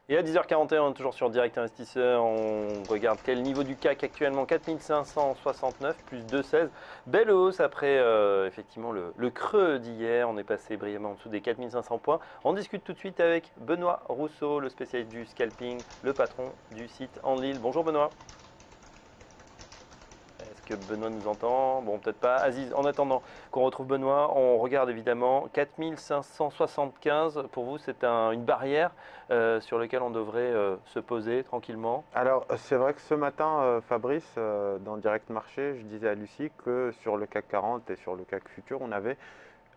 Et à 10h41, on est toujours sur Direct Investisseur. On regarde quel niveau du CAC actuellement, 4569, plus 2,16. Belle hausse après effectivement le creux d'hier. On est passé brièvement en dessous des 4500 points. On discute tout de suite avec Benoît Rousseau, le spécialiste du scalping, le patron du site Enlil. Bonjour Benoît. Est-ce que Benoît nous entend? Bon, peut-être pas. Aziz, en attendant qu'on retrouve Benoît, on regarde évidemment 4575. Pour vous, c'est une barrière sur laquelle on devrait se poser tranquillement. Alors, c'est vrai que ce matin, Fabrice, dans Direct Marché, je disais à Lucie que sur le CAC 40 et sur le CAC Futur, on avait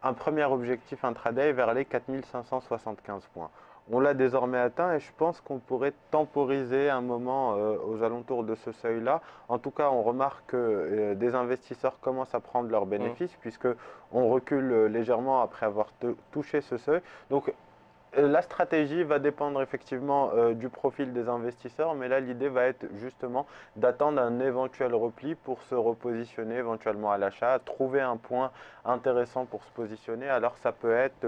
un premier objectif intraday vers les 4575 points. On l'a désormais atteint et je pense qu'on pourrait temporiser un moment aux alentours de ce seuil-là. En tout cas, on remarque que des investisseurs commencent à prendre leurs bénéfices puisque on recule légèrement après avoir touché ce seuil. Donc, la stratégie va dépendre effectivement du profil des investisseurs, mais là l'idée va être justement d'attendre un éventuel repli pour se repositionner éventuellement à l'achat, trouver un point intéressant pour se positionner. Alors ça peut être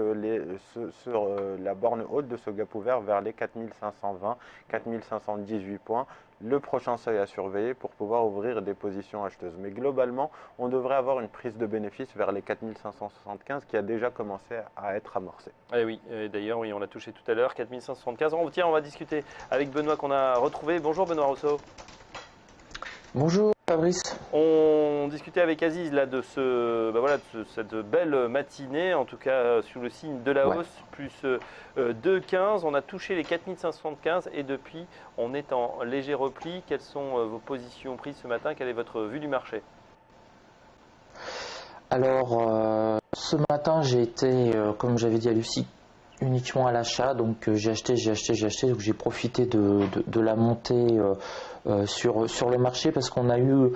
sur la borne haute de ce gap ouvert vers les 4520, 4518 points. Le prochain seuil à surveiller pour pouvoir ouvrir des positions acheteuses. Mais globalement, on devrait avoir une prise de bénéfice vers les 4575 qui a déjà commencé à être amorcée. Eh oui, d'ailleurs, oui, on l'a touché tout à l'heure, 4575. Tiens, on va discuter avec Benoît qu'on a retrouvé. Bonjour Benoît Rousseau. Bonjour Fabrice. On discutait avec Aziz là, de cette belle matinée, en tout cas sous le signe de la hausse, plus 2,15. On a touché les 4575 et depuis, on est en léger repli. Quelles sont vos positions prises ce matin? Quelle est votre vue du marché? Alors, ce matin, j'ai été, comme j'avais dit à Lucie, uniquement à l'achat. Donc, j'ai acheté. Donc, j'ai profité de la montée sur le marché parce qu'on a eu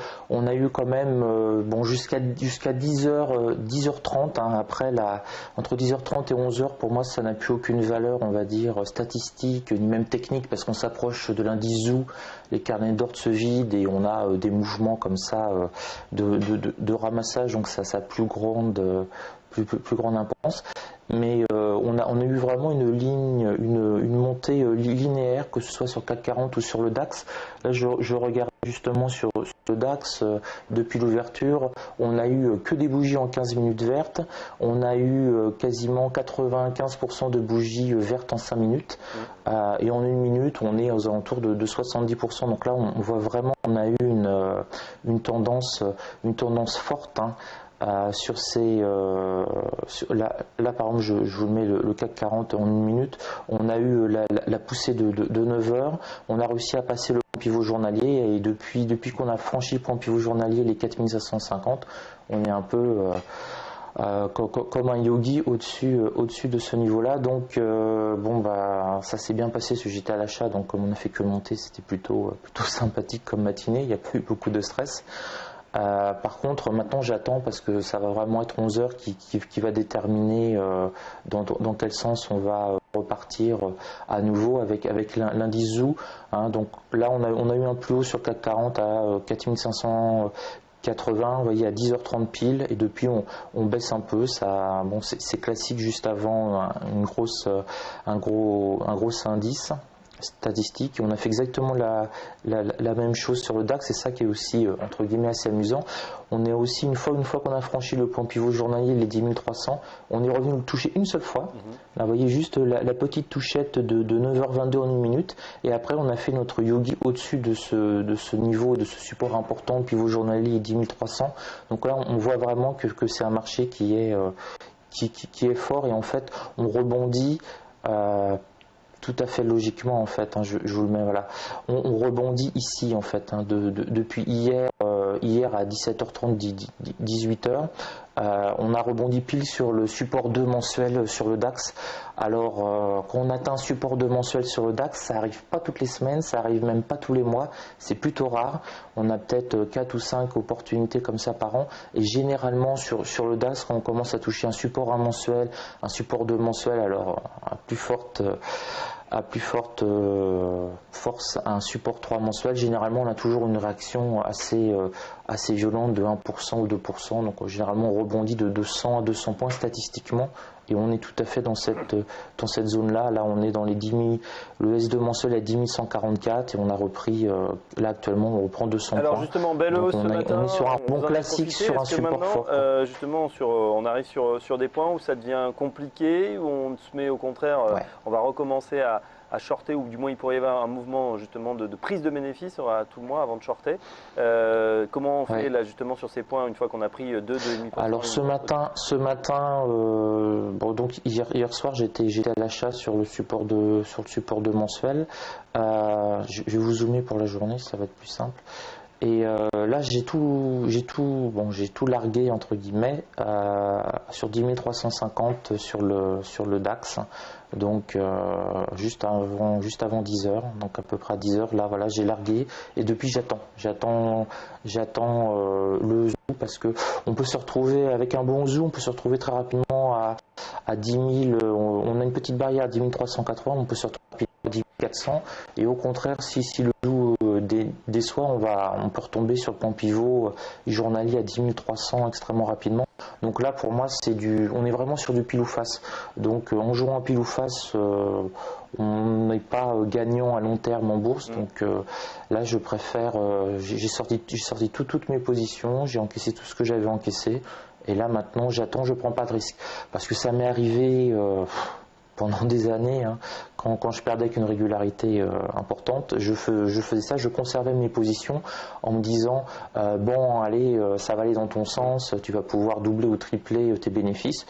quand même jusqu'à 10h30 après entre 10h30 et 11h pour moi ça n'a plus aucune valeur, on va dire statistique ni même technique, parce qu'on s'approche de l'indice ZOO, les carnets d'ordre se vident et on a des mouvements comme ça de ramassage, donc ça a plus grande importance. Mais on a eu vraiment une montée linéaire, que ce soit sur le CAC 40 ou sur le DAX. Là, je regarde justement sur le DAX depuis l'ouverture. On a eu que des bougies en 15 minutes vertes. On a eu quasiment 95% de bougies vertes en 5 minutes. Et en 1 minute, on est aux alentours de 70%. Donc là, on voit vraiment qu'on a eu une tendance forte. Sur ces là par exemple je vous mets le CAC 40 en 1 minute. On a eu la poussée de 9 heures, on a réussi à passer le point pivot journalier et depuis qu'on a franchi le point pivot journalier, les 4550, on est un peu comme un yogi au-dessus de ce niveau-là. Donc ça s'est bien passé parce que j'étais à l'achat, donc comme on a fait que monter, c'était plutôt sympathique comme matinée, il n'y a pas eu beaucoup de stress. Par contre, maintenant j'attends parce que ça va vraiment être 11 heures qui va déterminer dans quel sens on va repartir à nouveau avec l'indice ZOO. Donc là, on a eu un plus haut sur le CAC 40 à 4580, vous voyez, à 10h30 pile, et depuis on baisse un peu. C'est classique juste avant un gros indice statistique. On a fait exactement la même chose sur le DAX, c'est ça qui est aussi entre guillemets assez amusant. On est aussi, une fois qu'on a franchi le point pivot journalier, les 10 300, on est revenu le toucher une seule fois. Là, vous voyez juste la petite touchette de 9h22 en 1 minute, et après on a fait notre yogi au-dessus de ce niveau, de ce support important, le pivot journalier 10 300. Donc là, on voit vraiment que c'est un marché qui est fort, et en fait on rebondit tout à fait logiquement en fait, je vous le mets, voilà. On rebondit ici en fait, depuis hier à 17h30, 18h. On a rebondi pile sur le support 2 mensuel sur le DAX. Alors quand on atteint un support 2 mensuel sur le DAX, ça arrive pas toutes les semaines, ça arrive même pas tous les mois, c'est plutôt rare. On a peut-être 4 ou 5 opportunités comme ça par an, et généralement sur le DAX, quand on commence à toucher un support 1 mensuel, un support 2 mensuel, alors à plus forte force, un support 3 mensuel, généralement on a toujours une réaction assez assez violente de 1% ou 2%. Donc généralement on rebondit de 200 à 200 points statistiquement. Et on est tout à fait dans cette zone-là. Là, on est dans les 10 000. Le S2 mensuel est à 10 144 et on a repris, là actuellement, on reprend 200 Alors points. justement, belle hausse ce matin. On est sur un bon vous en avez classique, profité. sur un Est-ce que support maintenant, fort. justement, on arrive sur des points où ça devient compliqué, où on se met au contraire, Ouais. on va recommencer à shorter, ou du moins il pourrait y avoir un mouvement justement de prise de bénéfices à tout le mois avant de shorter. Comment on fait là justement sur ces points une fois qu'on a pris 2,5%? Alors ce matin, bon, donc hier soir j'étais à l'achat sur le support de mensuel. Je vais vous zoomer pour la journée, ça va être plus simple. Et là j'ai tout largué entre guillemets sur 10 350 sur le DAX. Donc juste avant 10 heures, donc à peu près à 10 heures, là voilà, j'ai largué et depuis j'attends le zoo, parce que on peut se retrouver avec un bon zoo, on peut se retrouver très rapidement à 10 000, on a une petite barrière à 10 380, on peut se retrouver à 10 400, et au contraire si le zoo déçoit, on peut retomber sur le point pivot journalier à 10 300 extrêmement rapidement. Donc là pour moi on est vraiment sur du pile ou face. Donc en jouant un pile ou face, on n'est pas gagnant à long terme en bourse. Donc là je préfère, j'ai sorti toutes mes positions, j'ai encaissé tout ce que j'avais encaissé, et là maintenant j'attends, je prends pas de risque, parce que ça m'est arrivé pendant des années, hein, quand je perdais avec une régularité importante, je faisais ça, je conservais mes positions en me disant bon allez, ça va aller dans ton sens, tu vas pouvoir doubler ou tripler tes bénéfices.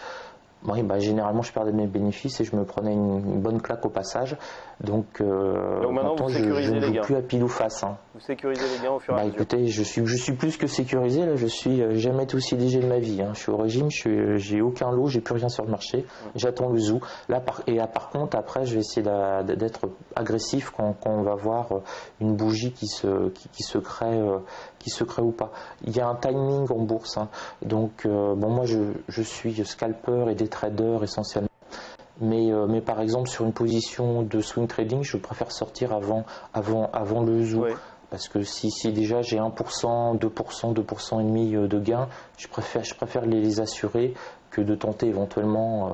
Oui, généralement je perdais mes bénéfices et je me prenais une bonne claque au passage. Donc maintenant je ne joue plus à pile ou face. Hein. Vous sécurisez les gains au fur et à mesure. Écoutez, je suis plus que sécurisé. Là, je suis jamais été aussi léger de ma vie. Hein. Je suis au régime, j'ai aucun lot, j'ai plus rien sur le marché. J'attends le zoo. Là, par contre, après, je vais essayer d'être agressif quand on va voir une bougie qui se crée ou pas. Il y a un timing en bourse. Hein. Donc moi je suis scalper et des traders essentiellement. Mais par exemple sur une position de swing trading, je préfère sortir avant le zoo. Oui. Parce que si déjà j'ai 1%, 2%, 2% et demi de gains, je préfère les assurer que de tenter éventuellement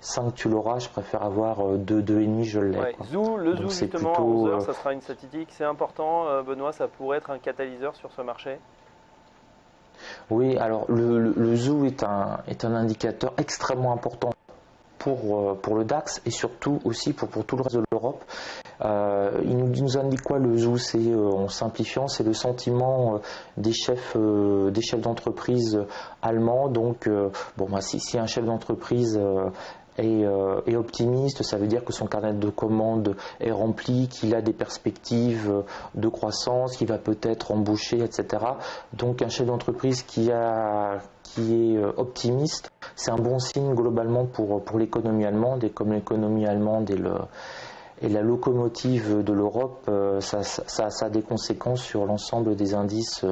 5 tu l'auras. Je préfère avoir 2, 2,5 je l'ai. Ouais. Le zoo justement plutôt, à 11h, ça sera une statistique. C'est important, Benoît, ça pourrait être un catalyseur sur ce marché? Oui, alors le zoo est un indicateur extrêmement important pour le DAX et surtout aussi pour tout le reste de l'Europe. Il nous indique quoi le zoo? C'est en simplifiant, c'est le sentiment des chefs d'entreprise allemands. Donc si un chef d'entreprise est optimiste, ça veut dire que son carnet de commandes est rempli, qu'il a des perspectives de croissance, qu'il va peut-être embaucher, etc. Donc un chef d'entreprise qui est optimiste, c'est un bon signe globalement pour l'économie allemande, et comme l'économie allemande est la locomotive de l'Europe, ça a des conséquences sur l'ensemble des indices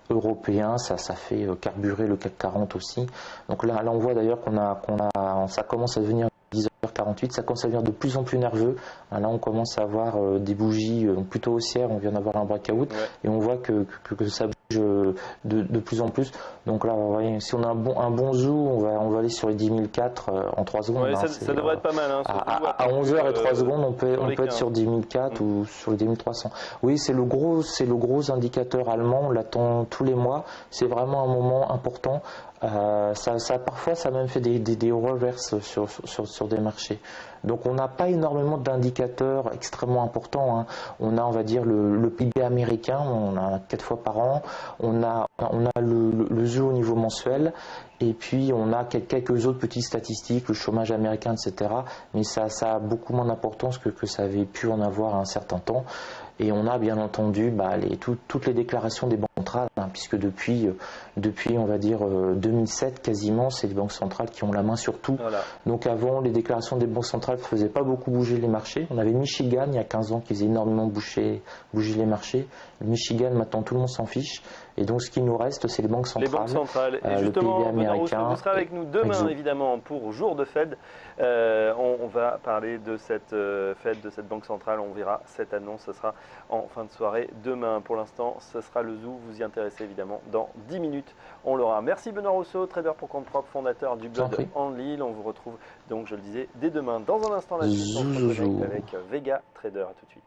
européens, ça fait carburer le CAC 40 aussi. Donc là on voit d'ailleurs ça commence à devenir 10h48, ça commence à devenir de plus en plus nerveux. Là on commence à avoir des bougies plutôt haussières, on vient d'avoir un breakout, et on voit que ça bouge de plus en plus. Donc là, voyez, si on a un bon zoo, on va aller sur les 10 004 en 3 secondes. Ouais, ça devrait être pas mal. Hein, à 11h et 3 secondes, on peut être sur 10 004 ou sur les 10 300. Oui, c'est le gros indicateur allemand, on l'attend tous les mois. C'est vraiment un moment important. Parfois, ça a même fait des reverses sur des marchés. Donc on n'a pas énormément d'indicateurs extrêmement importants. Hein. On va dire, le PIB américain, on a 4 fois par an. On a le zoo au niveau mensuel. Et puis on a quelques autres petites statistiques, le chômage américain, etc. Mais ça a beaucoup moins d'importance que ça avait pu en avoir à un certain temps. Et on a bien entendu toutes les déclarations des banques centrales, hein, puisque depuis on va dire 2007 quasiment, c'est les banques centrales qui ont la main sur tout. Voilà. Donc avant, les déclarations des banques centrales ne faisaient pas beaucoup bouger les marchés. On avait Michigan il y a 15 ans qui faisait énormément bouger les marchés. Le Michigan, maintenant tout le monde s'en fiche. Et donc ce qui nous reste, c'est les banques centrales. Les banques centrales. Et justement, le PIB américain. Vous serez avec nous demain évidemment pour jour de Fed. On va parler de cette Fed, de cette banque centrale. On verra cette annonce, ce sera en fin de soirée demain. Pour l'instant, ce sera le zoo. vous y intéressez évidemment, dans 10 minutes, on l'aura. Merci Benoît Rousseau, trader pour compte propre, fondateur du blog de Handlil. On vous retrouve donc, je le disais, dès demain. Dans un instant, la suite, on se reconnecte avec Vega Trader. À tout de suite.